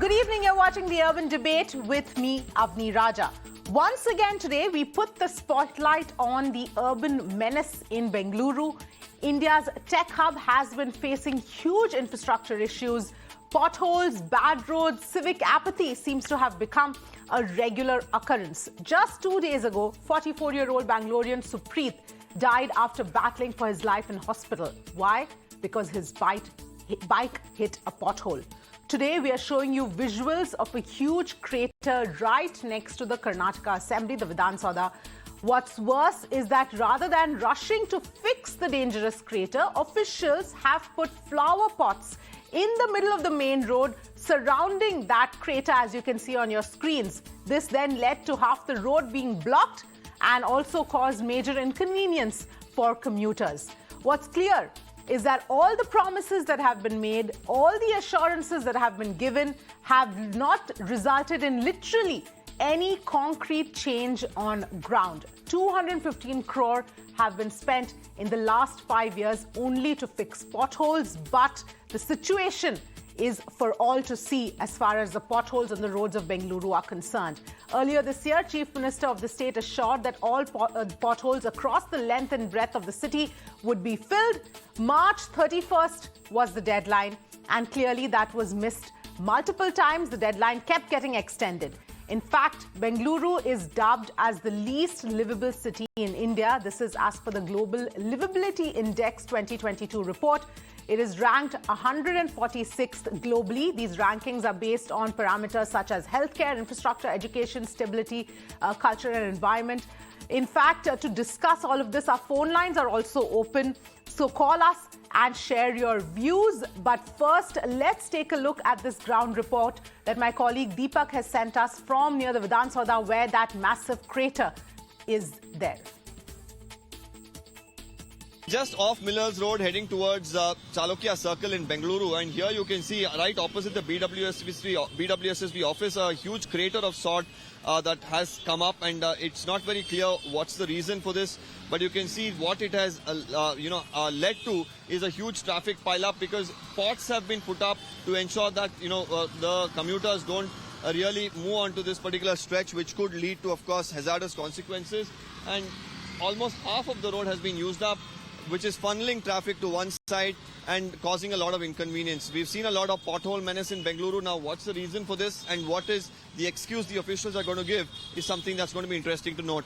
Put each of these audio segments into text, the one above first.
Good evening, you're watching The Urban Debate with me, Avni Raja. Once again today, we put the spotlight on the urban menace in Bengaluru. India's tech hub has been facing huge infrastructure issues. Potholes, bad roads, civic apathy seems to have become a regular occurrence. Just 2 days ago, 44-year-old Bengalurian Supreet died after battling for his life in hospital. Why? Because his bike hit a pothole. Today, we are showing you visuals of a huge crater right next to the Karnataka Assembly, the Vidhan Sabha. What's worse is that rather than rushing to fix the dangerous crater, officials have put flower pots in the middle of the main road surrounding that crater, as you can see on your screens. This then led to half the road being blocked and also caused major inconvenience for commuters. What's clear is that all the promises that have been made, all the assurances that have been given have not resulted in literally any concrete change on ground. 215 crore have been spent in the last 5 years only to fix potholes, but the situation is for all to see as far as the potholes on the roads of Bengaluru are concerned. Earlier this year, Chief Minister of the state assured that all potholes across the length and breadth of the city would be filled. March 31st was the deadline, and clearly that was missed multiple times. The deadline kept getting extended. In fact, Bengaluru is dubbed as the least livable city in India. This is as per the Global Livability Index 2022 report. It is ranked 146th globally. These rankings are based on parameters such as healthcare, infrastructure, education, stability, culture and environment. In fact, to discuss all of this, our phone lines are also open. So call us and share your views. But first, let's take a look at this ground report that my colleague Deepak has sent us from near the Vidhan Sabha, where that massive crater is there. Just off Millers Road, heading towards Chalokya Circle in Bengaluru, and here you can see right opposite the BWSSB office a huge crater of sort that has come up, and it's not very clear what's the reason for this, but you can see what it has led to is a huge traffic pile-up, because pots have been put up to ensure that the commuters don't really move onto this particular stretch, which could lead to, of course, hazardous consequences. And almost half of the road has been used up, which is funneling traffic to one side and causing a lot of inconvenience. We've seen a lot of pothole menace in Bengaluru. Now, what's the reason for this and what is the excuse the officials are going to give is something that's going to be interesting to note.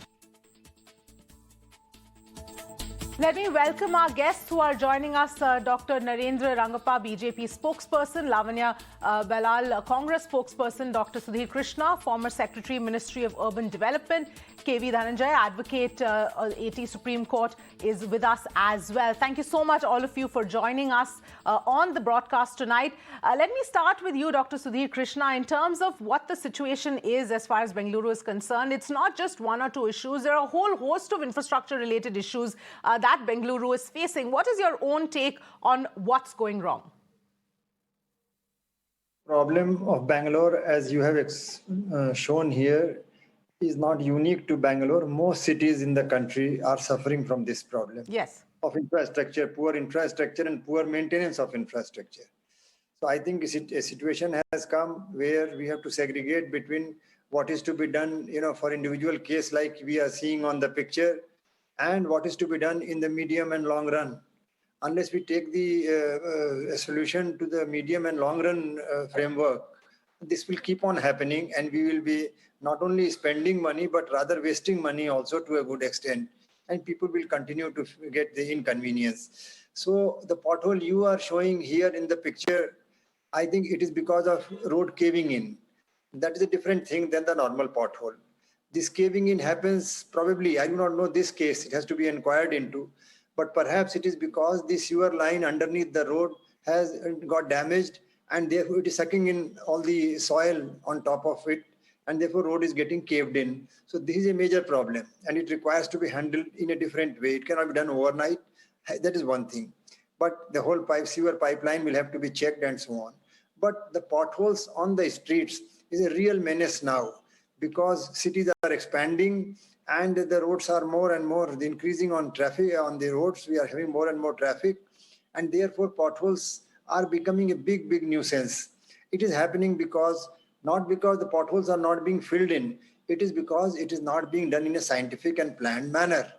Let me welcome our guests who are joining us. Dr. Narendra Rangappa, BJP spokesperson; Lavanya Ballal, Congress spokesperson; Dr. Sudhir Krishna, former Secretary, Ministry of Urban Development; KV Dhananjay, Advocate, AT Supreme Court, is with us as well. Thank you so much, all of you, for joining us on the broadcast tonight. Let me start with you, Dr. Sudhir Krishna. In terms of what the situation is as far as Bengaluru is concerned, it's not just one or two issues. There are a whole host of infrastructure-related issues that Bengaluru is facing. What is your own take on what's going wrong? Problem of Bangalore, as you have shown here, is not unique to Bangalore. Most cities in the country are suffering from this problem. Yes. Of infrastructure, poor infrastructure and poor maintenance of infrastructure. So I think a situation has come where we have to segregate between what is to be done, for individual case like we are seeing on the picture, and what is to be done in the medium and long run. Unless we take the solution to the medium and long run framework, this will keep on happening, and we will be not only spending money, but rather wasting money also to a good extent. And people will continue to get the inconvenience. So the pothole you are showing here in the picture, I think it is because of road caving in. That is a different thing than the normal pothole. This caving in happens probably, I do not know this case, it has to be inquired into, but perhaps it is because the sewer line underneath the road has got damaged, and therefore it is sucking in all the soil on top of it, and therefore road is getting caved in. So this is a major problem, and it requires to be handled in a different way. It cannot be done overnight. That is one thing. But the whole sewer pipeline will have to be checked and so on. But the potholes on the streets is a real menace now, because cities are expanding and the roads are more and more increasing on traffic on the roads. We are having more and more traffic, and therefore potholes are becoming a big nuisance. It is happening because, not because the potholes are not being filled in, it is because it is not being done in a scientific and planned manner.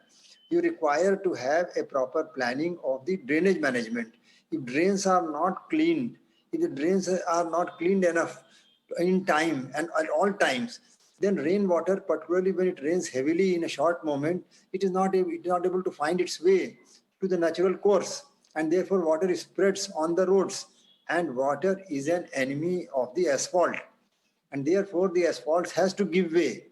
You require to have a proper planning of the drainage management. If drains are not cleaned, if the drains are not cleaned enough in time and at all times, then rainwater, particularly when it rains heavily in a short moment, it is not able to find its way to the natural course, and therefore water spreads on the roads, and water is an enemy of the asphalt, and therefore the asphalt has to give way.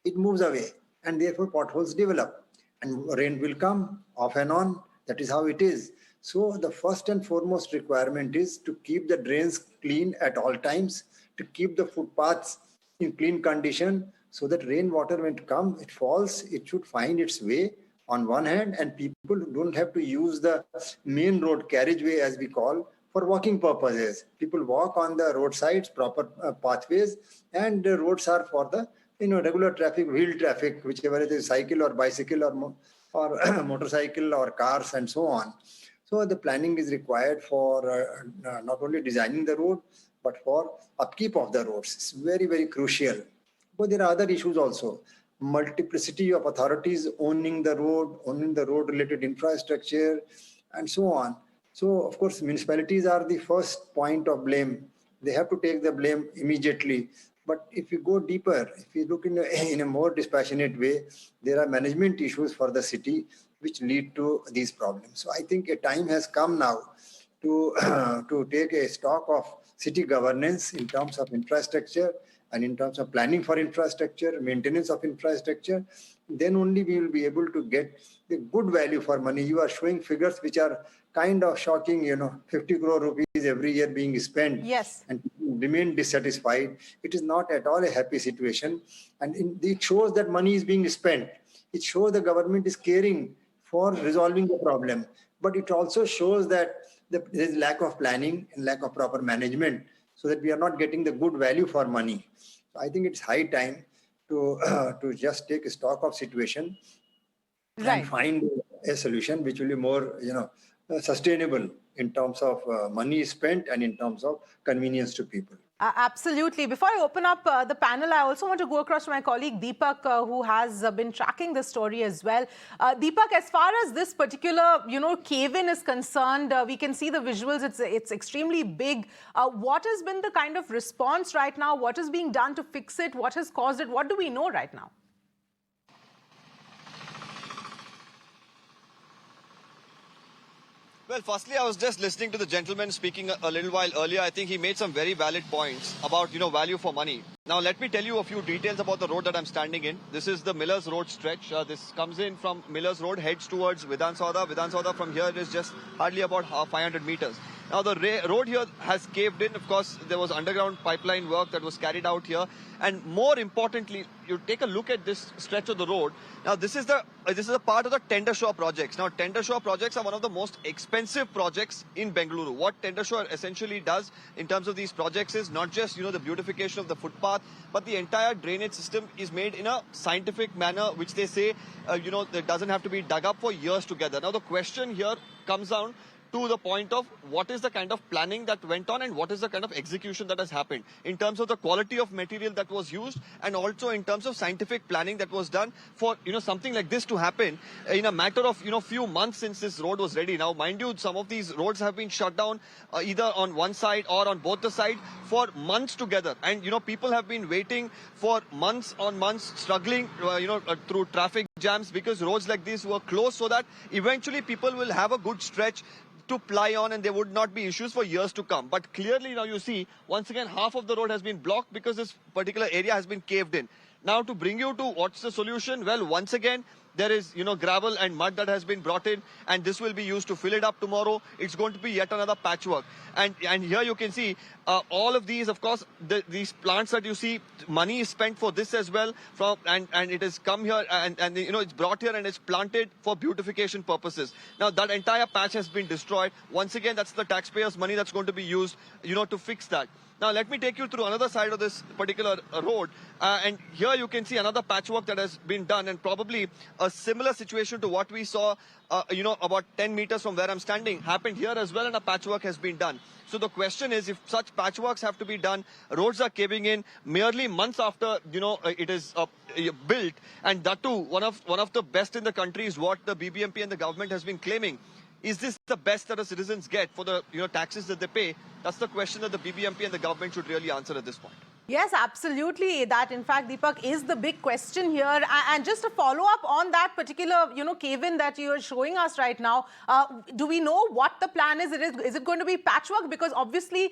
It moves away, and therefore potholes develop, and rain will come off and on. That is how it is. So the first and foremost requirement is to keep the drains clean at all times, to keep the footpaths in clean condition, so that rainwater, when it comes, it falls, it should find its way on one hand, and people don't have to use the main road carriageway, as we call, for walking purposes. People walk on the roadsides, proper pathways, and the roads are for the regular traffic, wheel traffic, whichever it is, cycle or bicycle or motorcycle or cars and so on. So the planning is required for not only designing the road, but for upkeep of the roads. It's very, very crucial. But there are other issues also. Multiplicity of authorities owning the road related infrastructure, and so on. So, of course, municipalities are the first point of blame. They have to take the blame immediately. But if you go deeper, if you look in a more dispassionate way, there are management issues for the city which lead to these problems. So I think a time has come now to take a stock of city governance in terms of infrastructure and in terms of planning for infrastructure, maintenance of infrastructure. Then only we will be able to get the good value for money. You are showing figures which are kind of shocking, 50 crore rupees every year being spent. Yes. And remain dissatisfied. It is not at all a happy situation. And it shows that money is being spent. It shows the government is caring for resolving the problem. But it also shows that there is lack of planning and lack of proper management, so that we are not getting the good value for money. So I think it's high time to just take stock of situation, right, and find a solution which will be more sustainable in terms of money spent and in terms of convenience to people. Absolutely. Before I open up the panel, I also want to go across to my colleague Deepak, who has been tracking this story as well. Deepak, as far as this particular, cave-in is concerned, we can see the visuals. It's extremely big. What has been the kind of response right now? What is being done to fix it? What has caused it? What do we know right now? Well, firstly, I was just listening to the gentleman speaking a little while earlier. I think he made some very valid points about, value for money. Now, let me tell you a few details about the road that I'm standing in. This is the Millers Road stretch. This comes in from Millers Road, heads towards Vidhan Sauda. Vidhan Sauda from here is just hardly about 500 meters. Now, the road here has caved in. Of course, there was underground pipeline work that was carried out here. And more importantly, you take a look at this stretch of the road. Now, this is a part of the Tender Shore projects. Now, Tender Shore projects are one of the most expensive projects in Bengaluru. What Tender Shore essentially does in terms of these projects is not just, the beautification of the footpath, but the entire drainage system is made in a scientific manner, which they say, that doesn't have to be dug up for years together. Now, the question here comes down to the point of what is the kind of planning that went on and what is the kind of execution that has happened in terms of the quality of material that was used, and also in terms of scientific planning that was done for, something like this to happen in a matter of, few months since this road was ready. Now, mind you, some of these roads have been shut down either on one side or on both the sides for months together. And, people have been waiting for months on months, struggling, through traffic jams, because roads like these were closed, so that eventually people will have a good stretch to ply on and there would not be issues for years to come. But clearly now you see, once again, half of the road has been blocked because this particular area has been caved in. Now, to bring you to what's the solution? Well, once again, there is, gravel and mud that has been brought in, and this will be used to fill it up tomorrow. It's going to be yet another patchwork. And here you can see all of these, of course, these plants that you see, money is spent for this as well, and it has come here and it's brought here and it's planted for beautification purposes. Now, that entire patch has been destroyed. Once again, that's the taxpayers' money that's going to be used, to fix that. Now, let me take you through another side of this particular road. And here you can see another patchwork that has been done, and probably a similar situation to what we saw, about 10 meters from where I'm standing happened here as well, and a patchwork has been done. So the question is, if such patchworks have to be done, roads are caving in merely months after, it is built, and that too, one of the best in the country is what the BBMP and the government has been claiming. Is this the best that the citizens get for the taxes that they pay? That's the question that the BBMP and the government should really answer at this point. Yes, absolutely. That, in fact, Deepak, is the big question here. And just to follow up on that particular, cave-in that you are showing us right now, do we know what the plan is? Is it going to be patchwork? Because obviously,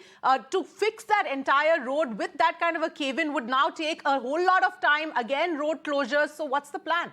to fix that entire road with that kind of a cave-in would now take a whole lot of time. Again, road closures. So what's the plan?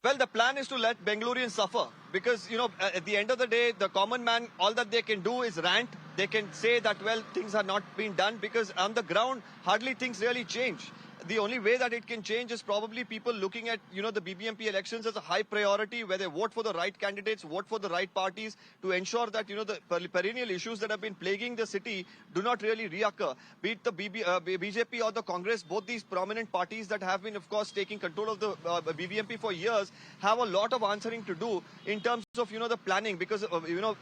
Well, the plan is to let Bengalurians suffer because, at the end of the day, the common man, all that they can do is rant. They can say that, well, things are not being done because on the ground, hardly things really change. The only way that it can change is probably people looking at, the BBMP elections as a high priority where they vote for the right candidates, vote for the right parties to ensure that, the perennial issues that have been plaguing the city do not really reoccur. Be it the BJP or the Congress, both these prominent parties that have been, of course, taking control of the BBMP for years have a lot of answering to do in terms of, the planning. Because,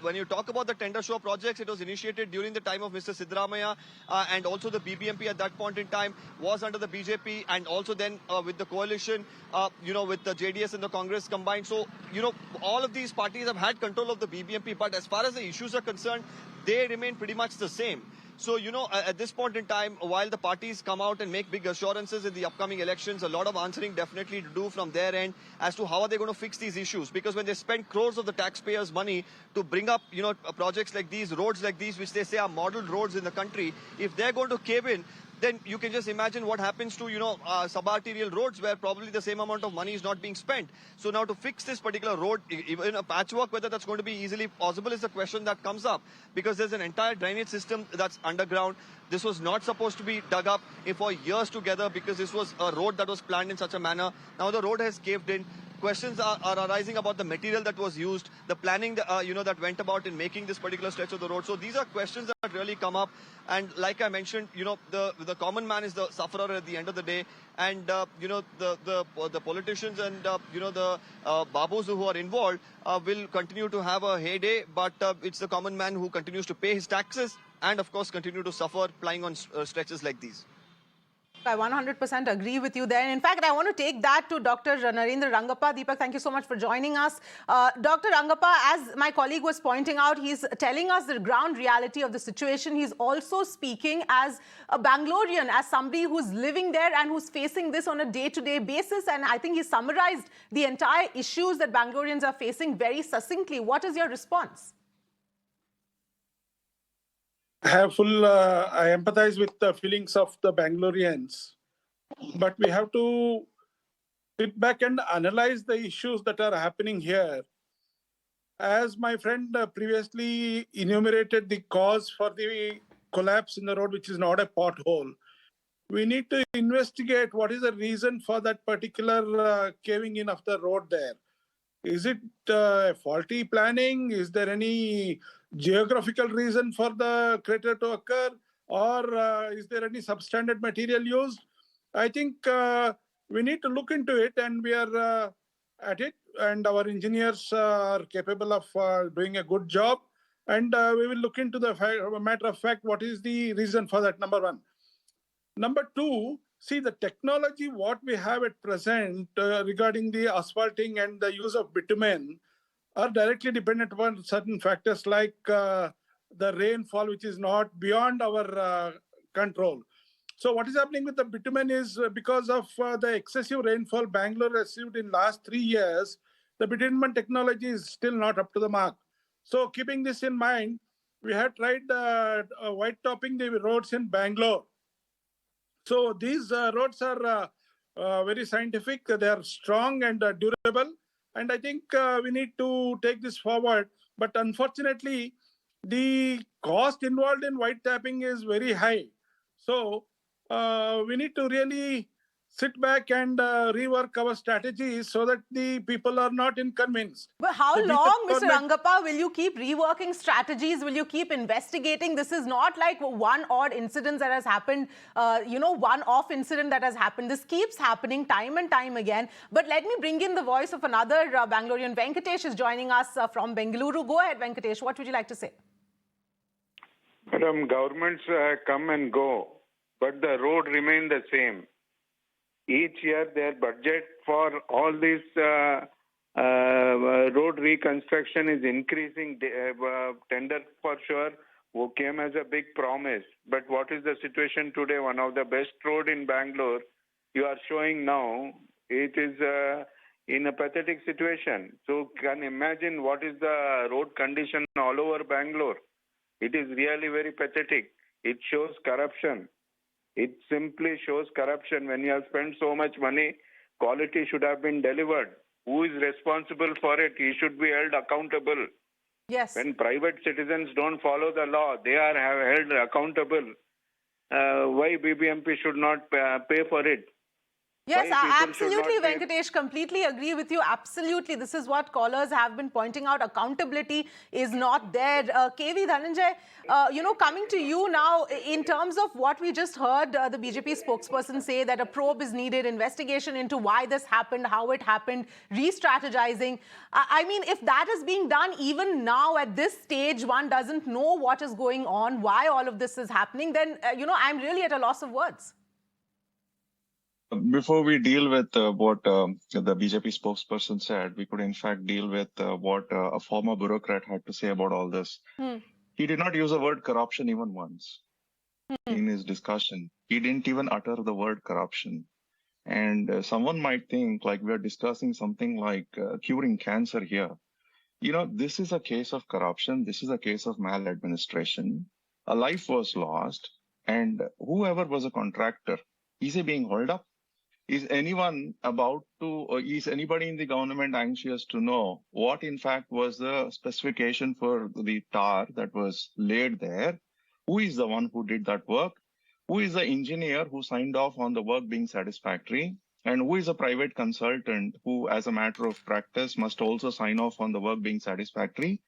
when you talk about the tender show projects, it was initiated during the time of Mr. Siddaramaiah and also the BBMP at that point in time was under the BJP. And also then with the coalition, with the JDS and the Congress combined. So, all of these parties have had control of the BBMP. But as far as the issues are concerned, they remain pretty much the same. So, at this point in time, while the parties come out and make big assurances in the upcoming elections, a lot of answering definitely to do from their end as to how are they going to fix these issues. Because when they spend crores of the taxpayers' money to bring up, projects like these, roads like these, which they say are model roads in the country, if they're going to cave in, then you can just imagine what happens to, sub-arterial roads where probably the same amount of money is not being spent. So now to fix this particular road, even a patchwork, whether that's going to be easily possible is a question that comes up. Because there's an entire drainage system that's underground. This was not supposed to be dug up for years together because this was a road that was planned in such a manner. Now the road has caved in. Questions are arising about the material that was used, the planning, that went about in making this particular stretch of the road. So these are questions that really come up. And like I mentioned, the common man is the sufferer at the end of the day. And, the politicians and, the babus who are involved will continue to have a heyday. But it's the common man who continues to pay his taxes and, of course, continue to suffer plying on stretches like these. I 100% agree with you there. And in fact, I want to take that to Dr. Narendra Rangappa. Deepak, thank you so much for joining us. Dr. Rangappa, as my colleague was pointing out, he's telling us the ground reality of the situation. He's also speaking as a Bangalorean, as somebody who's living there and who's facing this on a day-to-day basis. And I think he summarized the entire issues that Bangaloreans are facing very succinctly. What is your response? I empathize with the feelings of the Bangaloreans, but we have to sit back and analyze the issues that are happening here. As my friend previously enumerated the cause for the collapse in the road, which is not a pothole, we need to investigate what is the reason for that particular caving in of the road there. Is it faulty planning? Is there any geographical reason for the crater to occur? Or is there any substandard material used? I think we need to look into it, and we are at it. And our engineers are capable of doing a good job. And we will look into the matter of fact, what is the reason for that, number one. Number two, see the technology, what we have at present regarding the asphalting and the use of bitumen are directly dependent upon certain factors like the rainfall, which is not beyond our control. So what is happening with the bitumen is because of the excessive rainfall Bangalore received in last 3 years, the bitumen technology is still not up to the mark. So keeping this in mind, we had tried white topping the roads in Bangalore. So these roads are very scientific, they are strong and durable. And I think we need to take this forward. But unfortunately, the cost involved in white tapping is very high. So we need to really sit back and rework our strategies so that the people are not inconvenienced. But how The long, BJP Mr. government- Rangappa, will you keep reworking strategies? Will you keep investigating? This is not like one odd incident that has happened, one-off incident that has happened. This keeps happening time and time again. But let me bring in the voice of another Bangalorean. Venkatesh is joining us from Bengaluru. Go ahead, Venkatesh. What would you like to say? Madam, governments come and go, but the road remain the same. Each year, their budget for all this road reconstruction is increasing. Tender for sure came as a big promise. But what is the situation today? One of the best road in Bangalore, you are showing now, it is in a pathetic situation. So can imagine what is the road condition all over Bangalore. It is really very pathetic. It shows corruption. It simply shows corruption. When you have spent so much money, quality should have been delivered. Who is responsible for it? He should be held accountable. Yes. When private citizens don't follow the law, they are held accountable. Why BBMP should not pay for it? Yes, absolutely, Venkatesh. Venkatesh. Completely agree with you. Absolutely. This is what callers have been pointing out. Accountability is not there. KV Dhananjay, coming to you now, in terms of what we just heard the BJP spokesperson say, that a probe is needed, investigation into why this happened, how it happened, re-strategizing. I mean, if that is being done even now at this stage, one doesn't know what is going on, why all of this is happening, then, I'm really at a loss of words. Before we deal with what the BJP spokesperson said, we could in fact deal with what a former bureaucrat had to say about all this. He did not use the word corruption even once in his discussion. He didn't even utter the word corruption. And someone might think like we are discussing something like curing cancer here. This is a case of corruption. This is a case of maladministration. A life was lost. And whoever was a contractor, is he being held up? Is anybody in the government anxious to know what in fact was the specification for the tar that was laid there? Who is the one who did that work? Who is the engineer who signed off on the work being satisfactory? And who is a private consultant who, as a matter of practice, must also sign off on the work being satisfactory?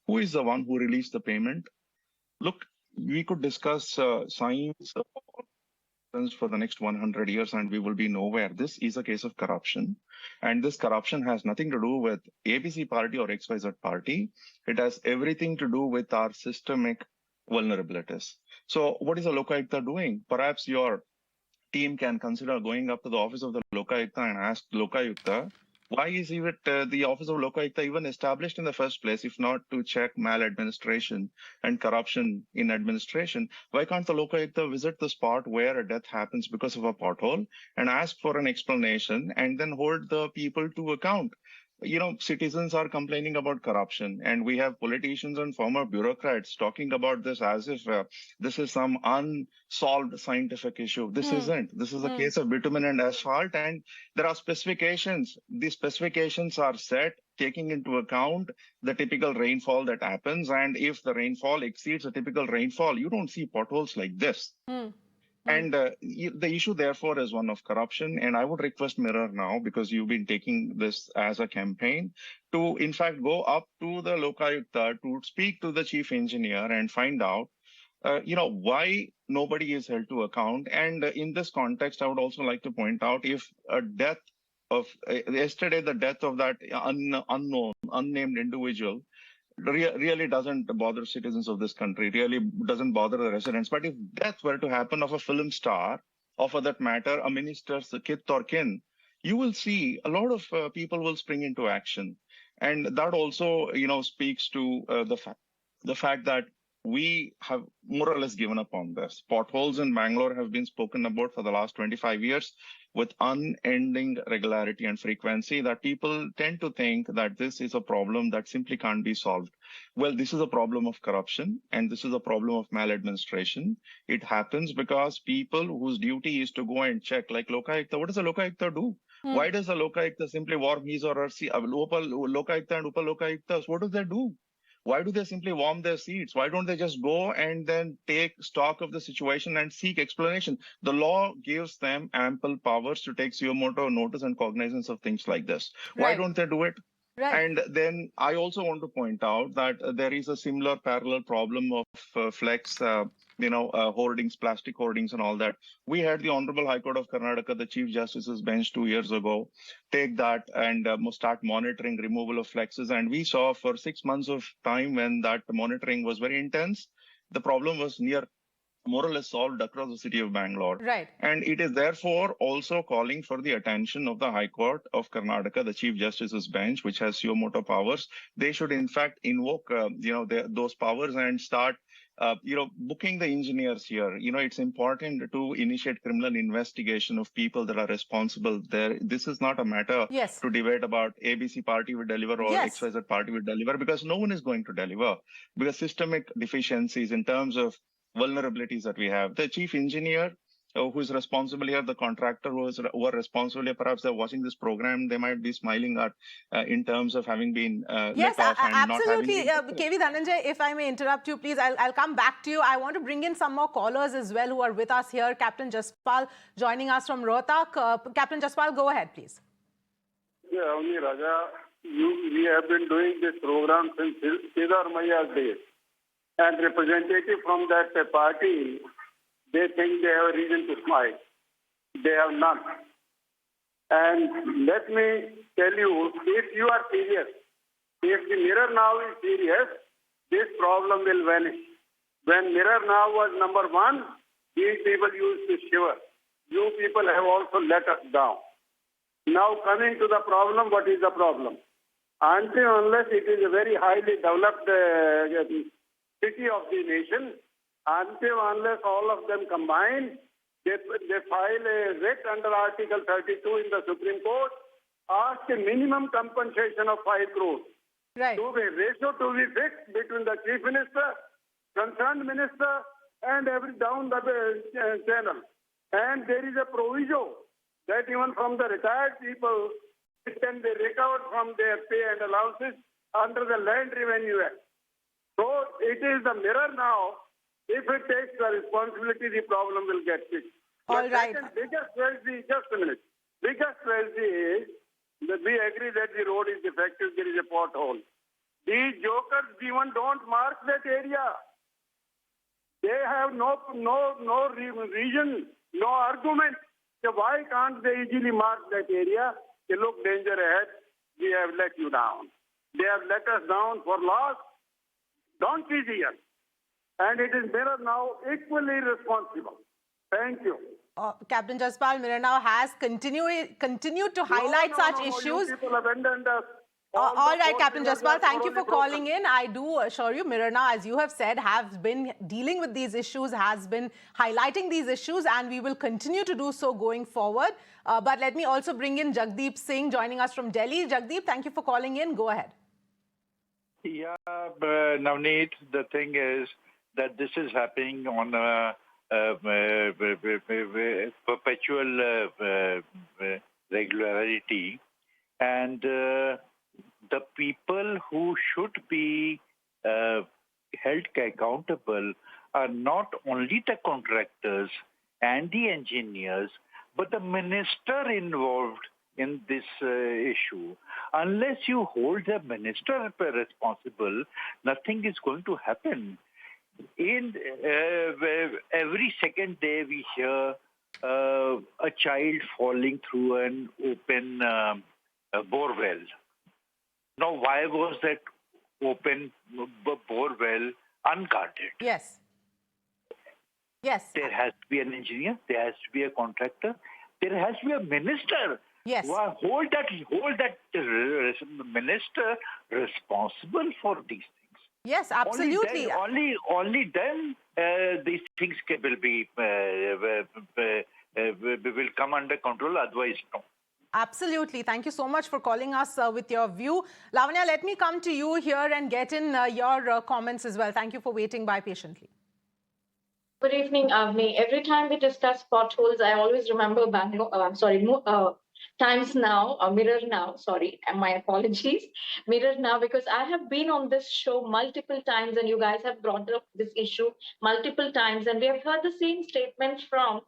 Who is the one who released the payment? Look, we could discuss science for the next 100 years and we will be nowhere. This is a case of corruption. And this corruption has nothing to do with ABC party or XYZ party. It has everything to do with our systemic vulnerabilities. So what is the Lokayukta doing? Perhaps your team can consider going up to the office of the Lokayukta and ask Lokayukta, why is the office of Lokayukta even established in the first place, if not to check maladministration and corruption in administration? Why can't the Lokayukta visit the spot where a death happens because of a pothole and ask for an explanation and then hold the people to account? Citizens are complaining about corruption, and we have politicians and former bureaucrats talking about this as if this is some unsolved scientific issue. This isn't. This is a case of bitumen and asphalt, and there are specifications. These specifications are set taking into account the typical rainfall that happens, and if the rainfall exceeds a typical rainfall, you don't see potholes like this. And the issue, therefore, is one of corruption. And I would request Mirror now, because you've been taking this as a campaign, to, in fact, go up to the Lokayukta to speak to the chief engineer and find out, why nobody is held to account. And in this context, I would also like to point out, if a death of yesterday, the death of that unnamed individual really doesn't bother citizens of this country, really doesn't bother the residents. But if death were to happen of a film star, or for that matter, a minister's kith or kin, you will see a lot of people will spring into action. And that also, speaks to the fact that we have more or less given up on this. Potholes in Bangalore have been spoken about for the last 25 years with unending regularity and frequency, that people tend to think that this is a problem that simply can't be solved. Well, this is a problem of corruption, and this is a problem of maladministration. It happens because people whose duty is to go and check, like Lokayukta, what does a Lokayukta do? Why does a Lokayukta simply warm his or her Lokayukta and Upa Lokayuktas, what do they do? Why do they simply warm their seats? Why don't they just go and then take stock of the situation and seek explanation? The law gives them ample powers to take suo motu notice and cognizance of things like this. Why Right. don't they do it? Right. And then I also want to point out that there is a similar parallel problem of flex, hoardings, plastic hoardings and all that. We had the Honorable High Court of Karnataka, the Chief Justice's bench 2 years ago, take that and start monitoring removal of flexes. And we saw for 6 months of time when that monitoring was very intense, the problem was more or less solved across the city of Bangalore. Right. And it is therefore also calling for the attention of the High Court of Karnataka, the Chief Justice's bench, which has suo motu powers. They should in fact invoke, those powers and start, booking the engineers here. It's important to initiate criminal investigation of people that are responsible there. This is not a matter Yes. to debate about ABC party will deliver or Yes. XYZ party will deliver, because no one is going to deliver, because systemic deficiencies in terms of vulnerabilities that we have. The chief engineer who is responsible here, the contractor who are responsible here, perhaps they're watching this program, they might be smiling at in terms of having been Yes, let off and absolutely. not having KV Dhananjay, if I may interrupt you, please, I'll come back to you. I want to bring in some more callers as well who are with us here. Captain Jaspal joining us from Rohtak. Captain Jaspal, go ahead, please. Yeah, Avni Raja, we have been doing this program since Sridhar Mayya's days. And representative from that party, they think they have a reason to smile. They have none. And let me tell you, if you are serious, if the mirror now is serious, this problem will vanish. When mirror now was number one, these people used to shiver. You people have also let us down. Now coming to the problem, what is the problem? Until unless it is a very highly developed city of the nation, unless all of them combine, they file a writ under Article 32 in the Supreme Court, ask a minimum compensation of 5 crores. Right. To be ratio to be fixed between the chief minister, concerned minister, and every down the channel. And there is a proviso that even from the retired people, it can be recovered from their pay and allowances under the Land Revenue Act. So it is the mirror now. If it takes the responsibility, the problem will get fixed. All right. Biggest tragedy, just a minute. Biggest tragedy is that we agree that the road is defective, there is a pothole. These jokers even don't mark that area. They have no reason, no argument. So why can't they easily mark that area? They look danger ahead. We have let you down. They have let us down for last donkey's years. And it is mirror now equally responsible. Thank you. Captain Jaspal, mirror now has continued to highlight such issues. You people abandoned us. All right, Captain Jaspal, thank you for calling in. I do assure you, Mirana, as you have said, has been dealing with these issues, has been highlighting these issues, and we will continue to do so going forward. But let me also bring in Jagdeep Singh joining us from Delhi. Jagdeep, thank you for calling in. Go ahead. Yeah, Navneet, the thing is that this is happening on a perpetual regularity, and the people who should be held accountable are not only the contractors and the engineers, but the minister involved in this issue. Unless you hold the minister responsible, nothing is going to happen. In every second day, we hear a child falling through an open bore well. Now, why was that open bore well unguarded? Yes. Yes. There has to be an engineer. There has to be a contractor. There has to be a minister. Yes. Hold that minister responsible for these things. Yes, absolutely. Only then these things will come under control. Otherwise, no. Absolutely. Thank you so much for calling us with your view. Lavanya, let me come to you here and get in your comments as well. Thank you for waiting by patiently. Good evening, Avni. Every time we discuss potholes, I always remember Times Now, or Mirror Now, sorry, and my apologies, Mirror Now, because I have been on this show multiple times and you guys have brought up this issue multiple times, and we have heard the same statements from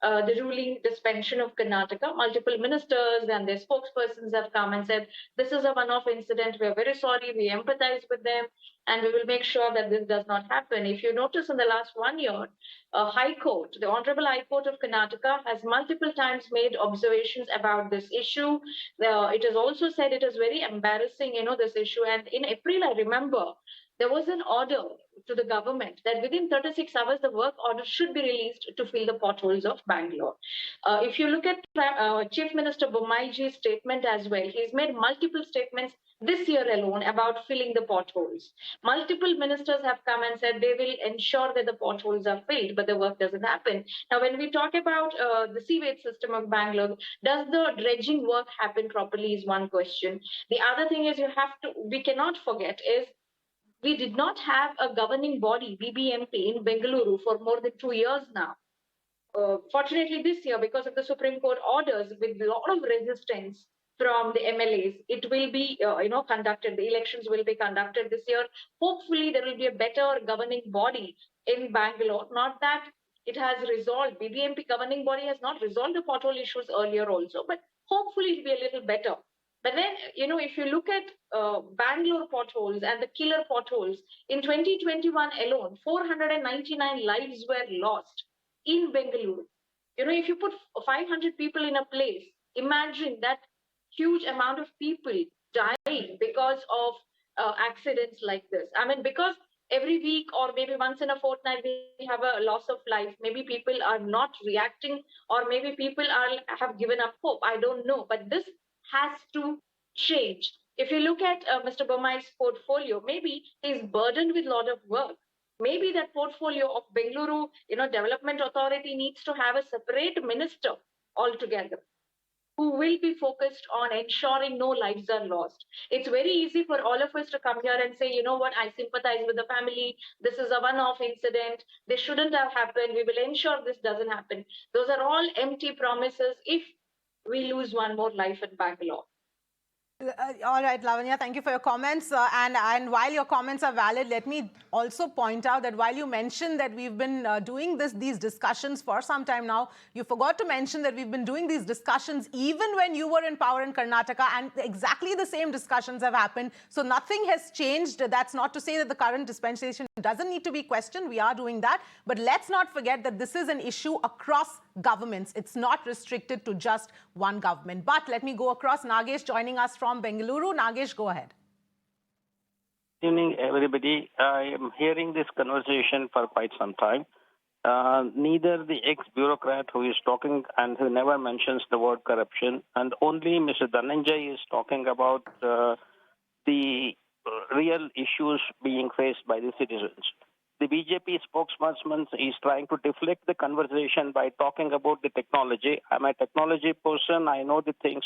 the ruling suspension of Karnataka. Multiple ministers and their spokespersons have come and said, this is a one-off incident, we are very sorry, we empathize with them, and we will make sure that this does not happen. If you notice in the last 1 year, High Court, the Honorable High Court of Karnataka has multiple times made observations about this issue. It has also said it is very embarrassing, this issue. And in April, I remember there was an order to the government that within 36 hours, the work order should be released to fill the potholes of Bangalore. If you look at Chief Minister Bommaiji's statement as well, he's made multiple statements this year alone about filling the potholes. Multiple ministers have come and said they will ensure that the potholes are filled, but the work doesn't happen. Now, when we talk about the sewage system of Bangalore, does the dredging work happen properly is one question. The other thing is we cannot forget is we did not have a governing body, BBMP, in Bengaluru for more than 2 years now. Fortunately, this year, because of the Supreme Court orders, with a lot of resistance from the MLAs, it will be, conducted. The elections will be conducted this year. Hopefully, there will be a better governing body in Bangalore. Not that it has resolved. BBMP governing body has not resolved the pothole issues earlier also, but hopefully it will be a little better. But then, if you look at Bangalore potholes and the killer potholes, in 2021 alone, 499 lives were lost in Bengaluru. If you put 500 people in a place, imagine that huge amount of people dying because of accidents like this. I mean, because every week or maybe once in a fortnight we have a loss of life. Maybe people are not reacting, or maybe people have given up hope. I don't know, but this has to change. If you look at Mr. Bommai's portfolio, maybe he's burdened with a lot of work. Maybe that portfolio of Bengaluru, Development Authority needs to have a separate minister altogether who will be focused on ensuring no lives are lost. It's very easy for all of us to come here and say, you know what, I sympathize with the family. This is a one-off incident. This shouldn't have happened. We will ensure this doesn't happen. Those are all empty promises if we lose one more life in Bangalore. All right, Lavanya, thank you for your comments. And while your comments are valid, let me also point out that while you mentioned that we've been doing these discussions for some time now, you forgot to mention that we've been doing these discussions even when you were in power in Karnataka, and exactly the same discussions have happened. So nothing has changed. That's not to say that the current dispensation doesn't need to be questioned. We are doing that. But let's not forget that this is an issue across governments. It's not restricted to just one government. But let me go across. Nagesh joining us from Bengaluru. Nagesh, go ahead. Good evening, everybody. I am hearing this conversation for quite some time. Neither the ex-bureaucrat who is talking and who never mentions the word corruption, and only Mr. Dhananjay is talking about the real issues being faced by the citizens. The BJP spokesperson is trying to deflect the conversation by talking about the technology. I'm a technology person. I know the things.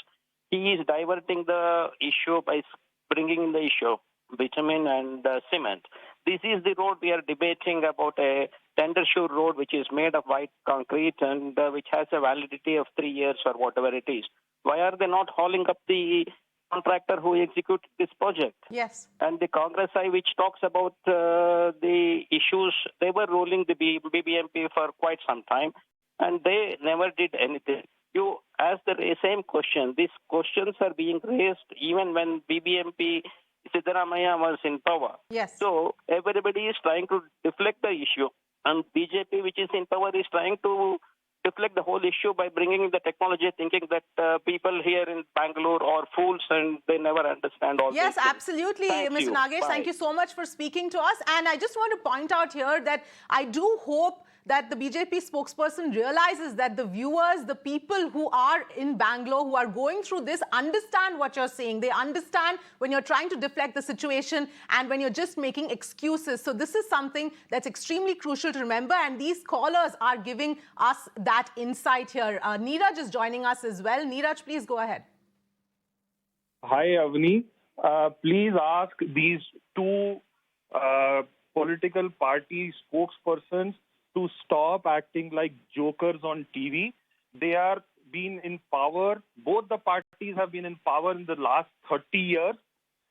He is diverting the issue by bringing in the issue of bitumen and cement. This is the road we are debating about, a tender-sure road which is made of white concrete and which has a validity of 3 years or whatever it is. Why are they not hauling up the contractor who executed this project? Yes. And the Congress side, which talks about the issues, they were ruling the BBMP for quite some time, and they never did anything. You ask the same question. These questions are being raised even when BBMP Siddaramaiah was in power. Yes. So everybody is trying to deflect the issue, and BJP, which is in power, is trying to deflect the whole issue by bringing in the technology, thinking that people here in Bangalore are fools and they never understand all this. Yes, absolutely. Mr. Nagesh, thank you so much for speaking to us. And I just want to point out here that I do hope that the BJP spokesperson realizes that the viewers, the people who are in Bangalore, who are going through this, understand what you're saying. They understand when you're trying to deflect the situation and when you're just making excuses. So this is something that's extremely crucial to remember. And these callers are giving us that insight here. Neeraj is joining us as well. Neeraj, please go ahead. Hi, Avni. Please ask these two political party spokespersons to stop acting like jokers on TV. They are been in power, both the parties have been in power in the last 30 years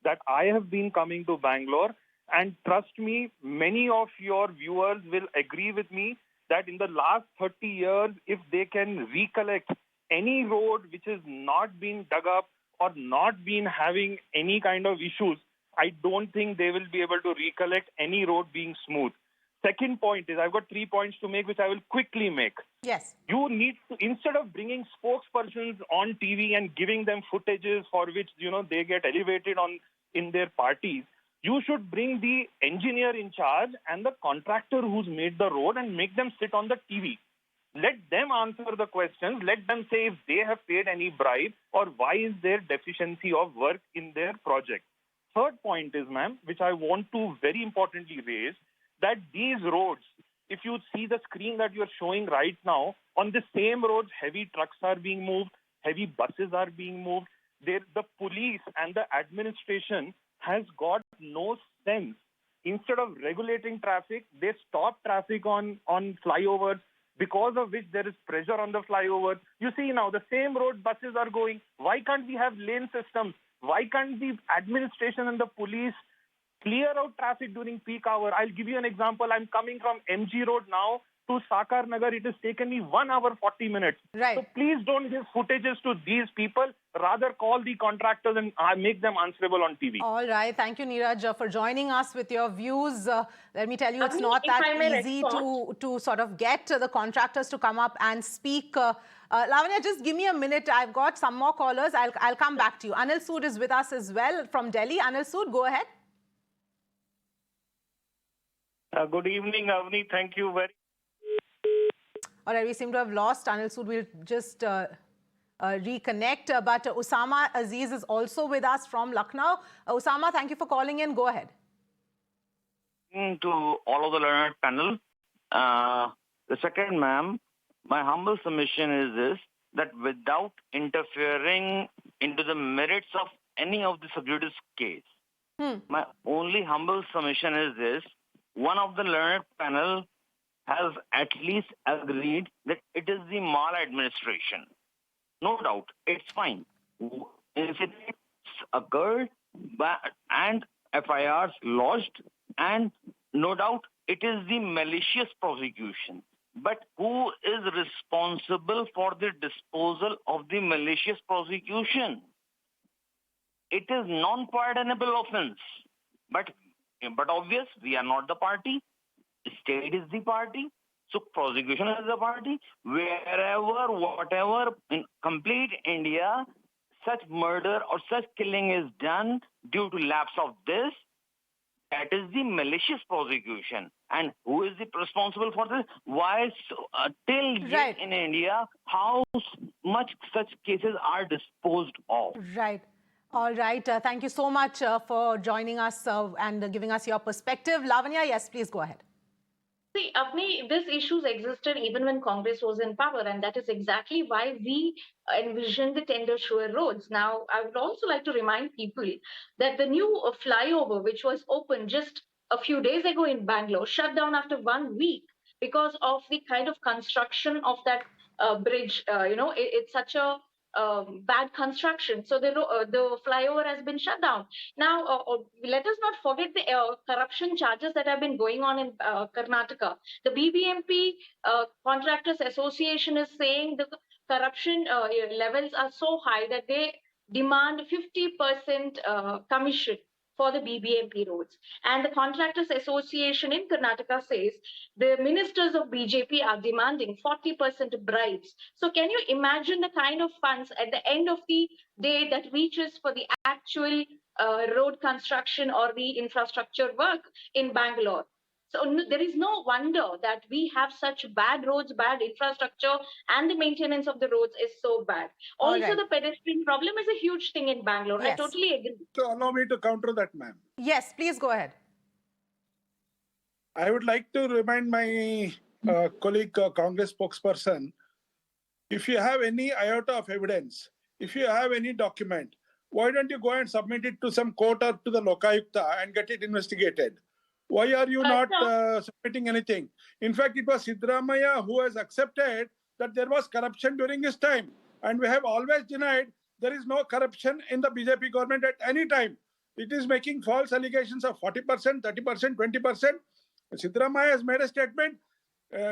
that I have been coming to Bangalore. And trust me, many of your viewers will agree with me that in the last 30 years, if they can recollect any road which has not been dug up or not been having any kind of issues, I don't think they will be able to recollect any road being smooth. Second point is, I've got 3 points to make, which I will quickly make. Yes. You need to, instead of bringing spokespersons on TV and giving them footages for which, they get elevated on in their parties, you should bring the engineer in charge and the contractor who's made the road and make them sit on the TV. Let them answer the questions. Let them say if they have paid any bribe or why is there deficiency of work in their project. Third point is, ma'am, which I want to very importantly raise, that these roads, if you see the screen that you're showing right now, on the same roads, heavy trucks are being moved, heavy buses are being moved. The police and the administration has got no sense. Instead of regulating traffic, they stop traffic on flyovers, because of which there is pressure on the flyovers. You see now, the same road buses are going. Why can't we have lane systems? Why can't the administration and the police clear out traffic during peak hour? I'll give you an example. I'm coming from MG Road now to Sakar Nagar. It has taken me 1 hour 40 minutes. Right. So please don't give footages to these people. Rather call the contractors and make them answerable on TV. All right. Thank you, Neeraj, for joining us with your views. Let me tell you, it's not that easy to sort of get the contractors to come up and speak. Lavanya, just give me a minute. I've got some more callers. I'll come back to you. Anil Sood is with us as well from Delhi. Anil Sood, go ahead. Good evening, Avni. Thank you very much. All right, we seem to have lost Anil Sood. We'll just reconnect. But Usama Aziz is also with us from Lucknow. Usama, thank you for calling in. Go ahead. To all of the learned panel. The second, ma'am, my humble submission is this, that without interfering into the merits of any of the sub judice case, my only humble submission is this: one of the learned panel has at least agreed that it is the maladministration. No doubt, it's fine. Incidents occurred and FIRs lodged, and no doubt it is the malicious prosecution. But who is responsible for the disposal of the malicious prosecution? It is non-pardonable offense. But obvious, we are not the party. State is the party. So prosecution is the party. Wherever, whatever, in complete India, such murder or such killing is done due to lapse of this, that is the malicious prosecution. And who is responsible for this? Why till yet in India, how much such cases are disposed of? Right. All right. Thank you so much for joining us and giving us your perspective. Lavanya, yes, please go ahead. See, Avni, these issues existed even when Congress was in power, and that is exactly why we envisioned the tender sure roads. Now, I would also like to remind people that the new flyover, which was opened just a few days ago in Bangalore, shut down after 1 week because of the kind of construction of that bridge. It's such a bad construction. So the flyover has been shut down. Now, let us not forget the corruption charges that have been going on in Karnataka. The BBMP Contractors Association is saying the corruption levels are so high that they demand 50% commission for the BBMP roads. And the Contractors Association in Karnataka says the ministers of BJP are demanding 40% bribes. So can you imagine the kind of funds at the end of the day that reaches for the actual road construction or the infrastructure work in Bangalore? So there is no wonder that we have such bad roads, bad infrastructure, and the maintenance of the roads is so bad. Also, the pedestrian problem is a huge thing in Bangalore. Yes. I totally agree. So allow me to counter that, ma'am. Yes, please go ahead. I would like to remind my colleague, Congress spokesperson, if you have any iota of evidence, if you have any document, why don't you go and submit it to some court or to the Lokayukta and get it investigated? Why are you not submitting anything? In fact, it was Siddaramaiah who has accepted that there was corruption during his time. And we have always denied there is no corruption in the BJP government at any time. It is making false allegations of 40%, 30%, 20%. Siddaramaiah has made a statement.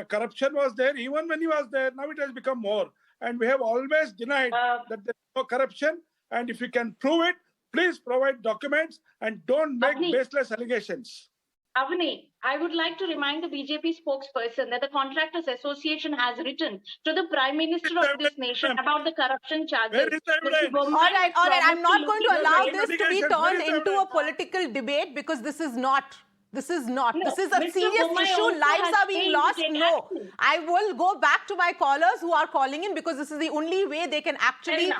Corruption was there even when he was there. Now it has become more. And we have always denied that there is no corruption. And if you can prove it, please provide documents and don't make baseless allegations. Avni, I would like to remind the BJP spokesperson that the Contractors Association has written to the Prime Minister of this nation about the corruption charges. Where is the evidence? All right. I'm not going to allow this to be turned into a political debate because this is not. This is a serious issue. Lives are being lost. No, I will go back to my callers who are calling in because this is the only way they can actually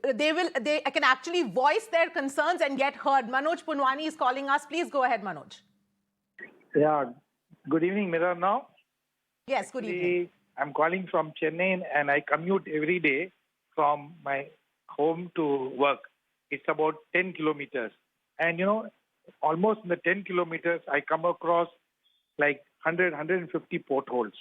can actually voice their concerns and get heard. Manoj Punwani is calling us. Please go ahead, Manoj. Yeah, good evening, Mirror now. Yes, good evening. I'm calling from Chennai and I commute every day from my home to work. It's about 10 kilometers. And almost in the 10 kilometers, I come across like 100, 150 potholes.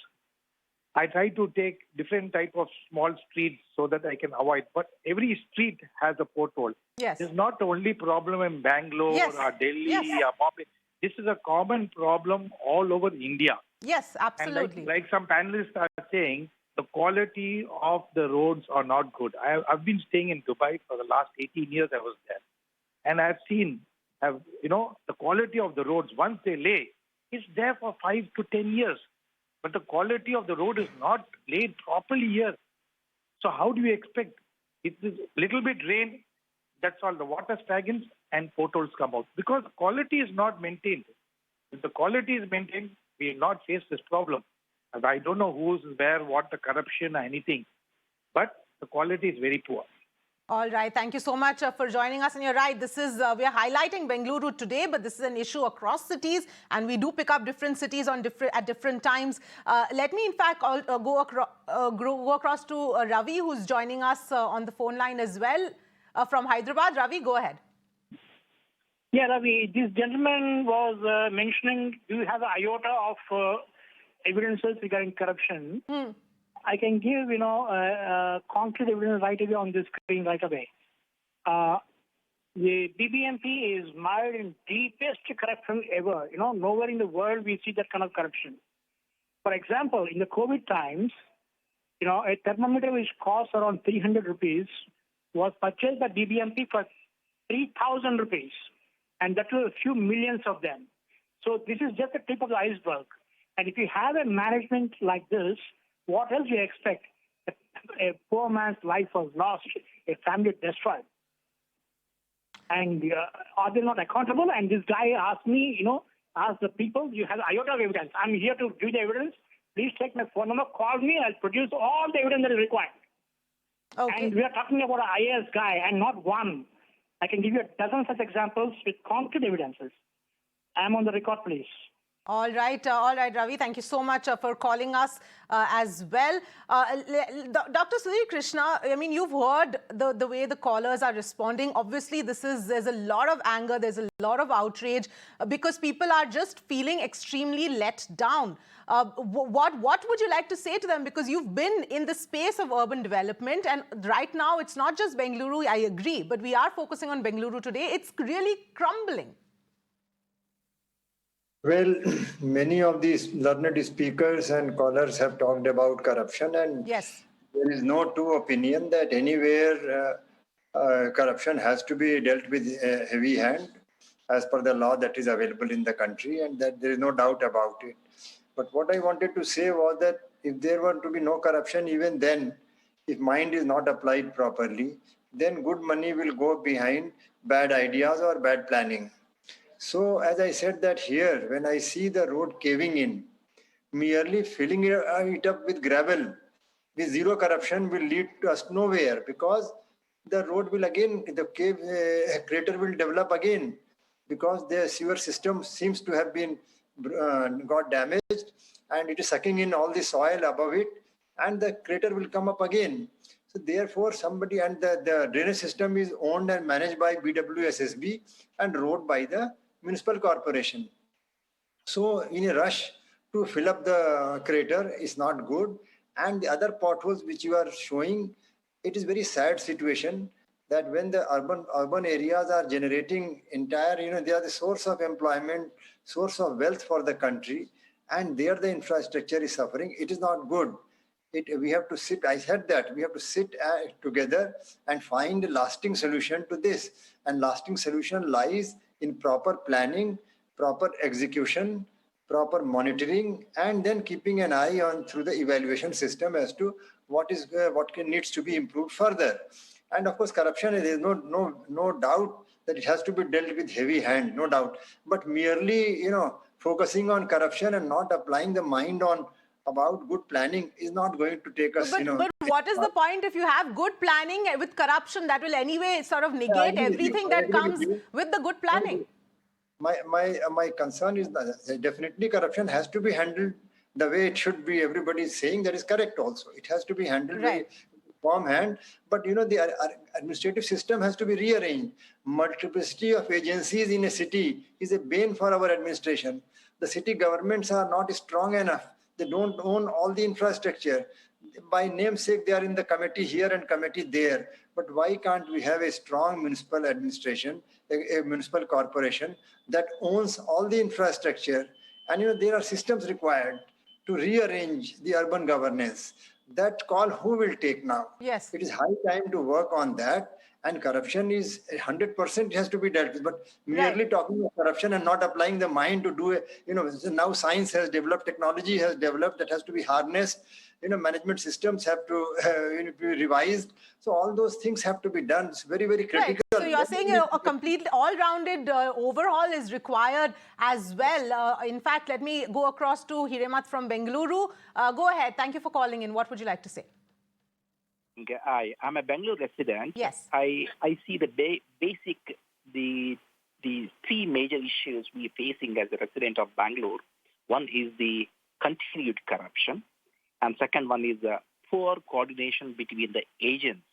I try to take different type of small streets so that I can avoid. But every street has a pothole. Yes. It's not the only problem in Bangalore or Delhi or Bombay. This is a common problem all over India. Yes, absolutely. And like some panelists are saying, the quality of the roads are not good. I've been staying in Dubai for the last 18 years I was there. And I've seen, the quality of the roads, once they lay, is there for 5 to 10 years. But the quality of the road is not laid properly here. So how do you expect? It is little bit rain, that's all. The water stagnates and potholes come out. Because quality is not maintained. If the quality is maintained, we will not face this problem. And I don't know who's where, what the corruption or anything. But the quality is very poor. All right. Thank you so much for joining us. And you're right. This is, we are highlighting Bengaluru today, but this is an issue across cities. And we do pick up different cities at different times. Let me, in fact, go across to Ravi, who's joining us on the phone line as well from Hyderabad. Ravi, go ahead. Yeah, Ravi, this gentleman was mentioning, do you have an iota of evidences regarding corruption? I can give, concrete evidence right away on this screen right away. The BBMP is mired in deepest corruption ever. Nowhere in the world we see that kind of corruption. For example, in the COVID times, a thermometer which costs around 300 rupees was purchased by BBMP for 3,000 rupees. And that was a few millions of them. So this is just the tip of the iceberg. And if you have a management like this, what else do you expect? A poor man's life was lost, a family destroyed. And are they not accountable? And this guy asked me, ask the people, you have iota of evidence. I'm here to give the evidence. Please take my phone number, call me, I'll produce all the evidence that is required. Okay. And we are talking about an IAS guy and not one. I can give you a dozen such examples with concrete evidences. I'm on the record, please. All right, Ravi. Thank you so much for calling us as well. Dr. Sudhir Krishna, I mean, you've heard the way the callers are responding. Obviously, there's a lot of anger, there's a lot of outrage because people are just feeling extremely let down. What would you like to say to them? Because you've been in the space of urban development, and right now it's not just Bengaluru, I agree, but we are focusing on Bengaluru today. It's really crumbling. Well, many of these learned speakers and callers have talked about corruption, and yes, there is no two opinion that anywhere corruption has to be dealt with a heavy hand as per the law that is available in the country, and that there is no doubt about it. But what I wanted to say was that if there were to be no corruption, even then, if mind is not applied properly, then good money will go behind bad ideas or bad planning. So, as I said that here, when I see the road caving in, merely filling it up with gravel with zero corruption will lead to us nowhere, because the road will again, the crater will develop again, because the sewer system seems to have been got damaged and it is sucking in all the soil above it, and the crater will come up again. So therefore somebody, and the drainage system is owned and managed by BWSSB and road by the municipal corporation. So in a rush to fill up the crater is not good. And the other potholes which you are showing, it is very sad situation that when the urban areas are generating entire, they are the source of employment, source of wealth for the country, and there the infrastructure is suffering. It is not good. We have to sit, I said that, we have to sit together and find a lasting solution to this. And lasting solution lies in proper planning, proper execution, proper monitoring, and then keeping an eye on through the evaluation system as to what needs to be improved further. And of course, corruption, there is no doubt that it has to be dealt with heavy hand, no doubt. But merely, focusing on corruption and not applying the mind on about good planning is not going to take us, But what is the point if you have good planning with corruption that will anyway sort of negate everything that comes with the good planning? My concern is that definitely corruption has to be handled the way it should be. Everybody is saying that is correct also. It has to be handled very firm hand. But the administrative system has to be rearranged. Multiplicity of agencies in a city is a bane for our administration. The city governments are not strong enough. They don't own all the infrastructure. By namesake, they are in the committee here and committee there. But why can't we have a strong municipal administration, a municipal corporation that owns all the infrastructure? And there are systems required to rearrange the urban governance. That call who will take now? Yes. It is high time to work on that. And corruption is 100% has to be dealt with. But merely talking of corruption and not applying the mind to do it, now science has developed, technology has developed that has to be harnessed. Management systems have to be revised. So all those things have to be done. It's very, very critical. Right. So you're saying a complete all-rounded overhaul is required as well. In fact, let me go across to Hiremat from Bengaluru. Go ahead. Thank you for calling in. What would you like to say? I'm a Bengaluru resident. Yes. I see the the three major issues we are facing as a resident of Bangalore. One is the continued corruption, and second one is poor coordination between the agencies.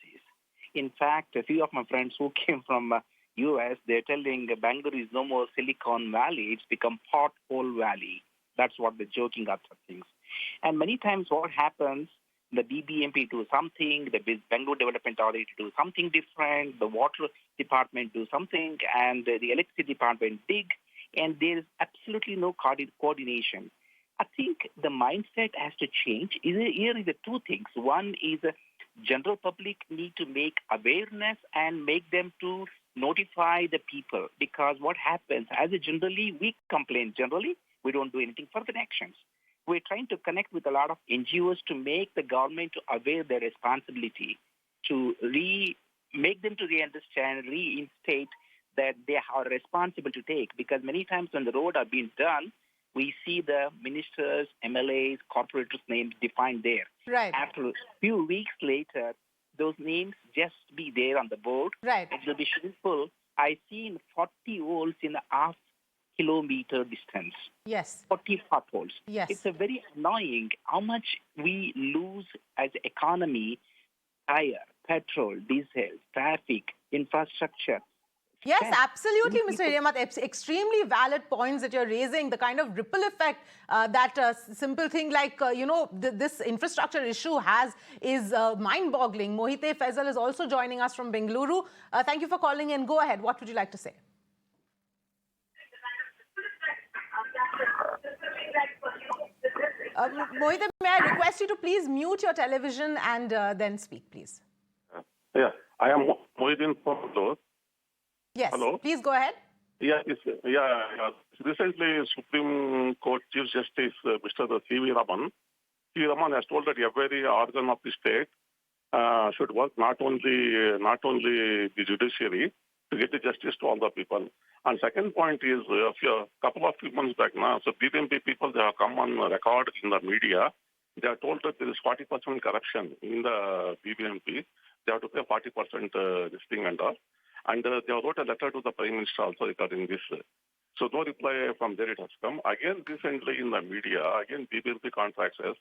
In fact, a few of my friends who came from US, they're telling Bangalore is no more Silicon Valley, it's become Pothole Valley. That's what they're joking at things. And many times what happens, the BBMP do something, the Bangalore Development Authority do something different, the water department do something, and the electricity department dig, and there is absolutely no coordination. I think the mindset has to change. Here is the two things. One is general public need to make awareness and make them to notify the people, because what happens, as a generally, we complain generally, we don't do anything for the actions. We're trying to connect with a lot of NGOs to make the government to aware their responsibility, to make them to re-understand, reinstate that they are responsible to take. Because many times when the road are being done, we see the ministers, MLAs, corporators' names defined there. Right. After a few weeks later, those names just be there on the board. Right. It will be full. I seen 40 holes in a half-kilometer distance. Yes. 40 potholes. Yes. It's a very annoying how much we lose as an economy, tire, petrol, diesel, traffic, infrastructure. Yes, absolutely, Mr. Hiremat. Extremely valid points that you're raising. The kind of ripple effect that simple thing like, this infrastructure issue has is mind-boggling. Mohite Faisal is also joining us from Bengaluru. Thank you for calling in. Go ahead. What would you like to say? Mohite, may I request you to please mute your television and then speak, please. Yeah, I am Mohidin from Bangalore. Yes. Hello? Please go ahead. Yeah. Recently, Supreme Court Chief Justice Mr. C.V. Raman has told that every organ of the state should work not only the judiciary to get the justice to all the people. And second point is, a couple of months back now, so BBMP people, they have come on record in the media. They are told that there is 40% corruption in the BBMP. They have to pay 40% this thing and all. And they wrote a letter to the Prime Minister also regarding this. So no reply from there it has come. Again, recently in the media, BBMP contractors,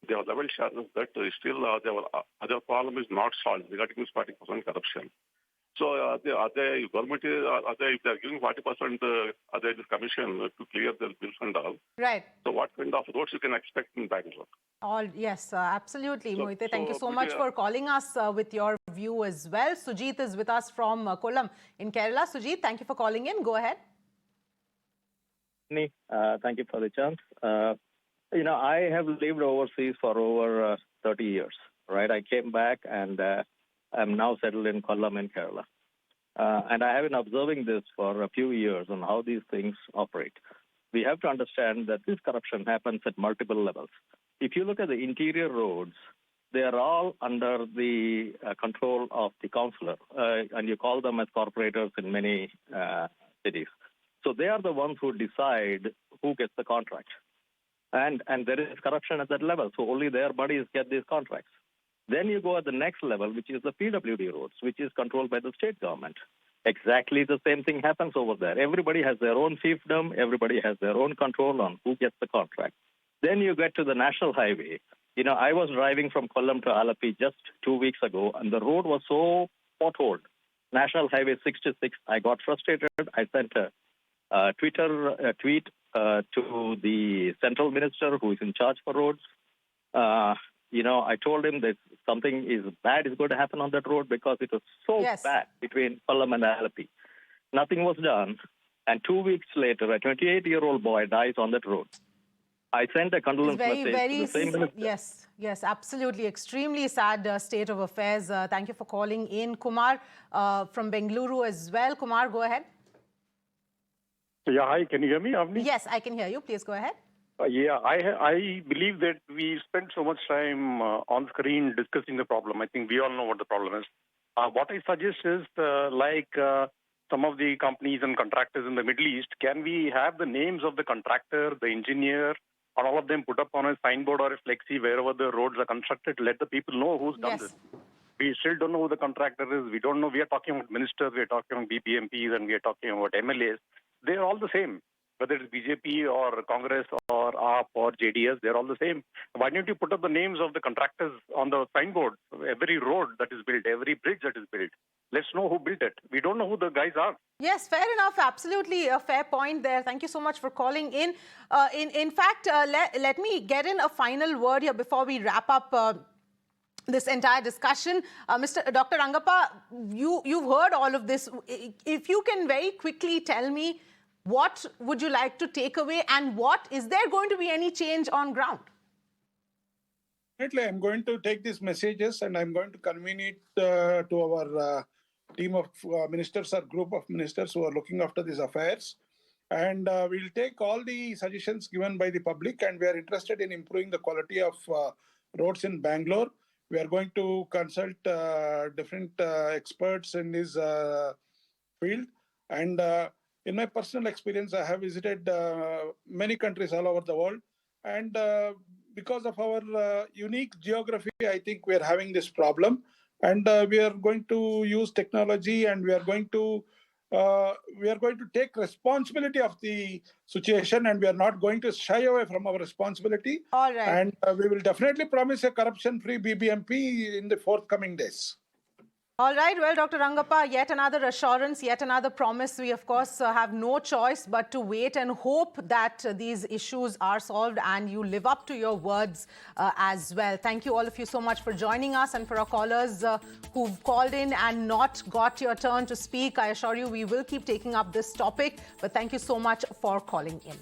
they have leveled charges that still their problem is not solved regarding this 40% corruption. So if they are giving 40%, are they this commission to clear their bills and all? Right. So what kind of roads you can expect in Bangalore? Yes, absolutely, Mohite. Thank you so much for calling us with your view as well. Sujit is with us from Kollam in Kerala. Sujit, thank you for calling in. Go ahead. Thank you for the chance. I have lived overseas for over 30 years, right? I came back and I'm now settled in Kollam in Kerala. And I have been observing this for a few years on how these things operate. We have to understand that this corruption happens at multiple levels. If you look at the interior roads, they are all under the control of the councillor, and you call them as corporators in many cities. So they are the ones who decide who gets the contract. And there is corruption at that level, so only their buddies get these contracts. Then you go at the next level, which is the PWD roads, which is controlled by the state government. Exactly the same thing happens over there. Everybody has their own fiefdom. Everybody has their own control on who gets the contract. Then you get to the national highway. I was driving from Kollam to Alapi just 2 weeks ago, and the road was so potholed. National Highway 66, I got frustrated. I sent a tweet to the central minister who is in charge for roads. I told him that something bad is going to happen on that road because it was so bad between Kollam and Alapi. Nothing was done. And 2 weeks later, a 28-year-old boy dies on that road. I sent a condolence message to the same minister. Yes, absolutely. Extremely sad state of affairs. Thank you for calling in. Kumar from Bengaluru as well. Kumar, go ahead. Yeah, hi. Can you hear me, Avni? Yes, I can hear you. Please go ahead. I believe that we spend so much time on screen discussing the problem. I think we all know what the problem is. What I suggest is some of the companies and contractors in the Middle East, can we have the names of the contractor, the engineer, or all of them put up on a signboard or a flexi wherever the roads are constructed to let the people know who's done this? We still don't know who the contractor is. We don't know. We are talking about ministers, we are talking about BBMPs, and we are talking about MLAs. They're all the same. Whether it's BJP or Congress or AAP or JDS, they're all the same. Why don't you put up the names of the contractors on the signboard? Every road that is built, every bridge that is built. Let's know who built it. We don't know who the guys are. Yes, fair enough. Absolutely a fair point there. Thank you so much for calling in. In fact, let me get in a final word here before we wrap up this entire discussion. Dr. Rangappa, you've heard all of this. If you can very quickly tell me, what would you like to take away, and is there going to be any change on ground? Definitely, I'm going to take these messages and I'm going to convene it to our team of ministers or group of ministers who are looking after these affairs. And we'll take all the suggestions given by the public, and we are interested in improving the quality of roads in Bangalore. We are going to consult different experts in this field. And in my personal experience, I have visited many countries all over the world. And because of our unique geography, I think we are having this problem. And we are going to use technology, and we are going to take responsibility of the situation, and we are not going to shy away from our responsibility. All right. And we will definitely promise a corruption-free BBMP in the forthcoming days. All right. Well, Dr. Rangappa, yet another assurance, yet another promise. We, of course, have no choice but to wait and hope that these issues are solved and you live up to your words as well. Thank you, all of you, so much for joining us, and for our callers who've called in and not got your turn to speak. I assure you we will keep taking up this topic, but thank you so much for calling in.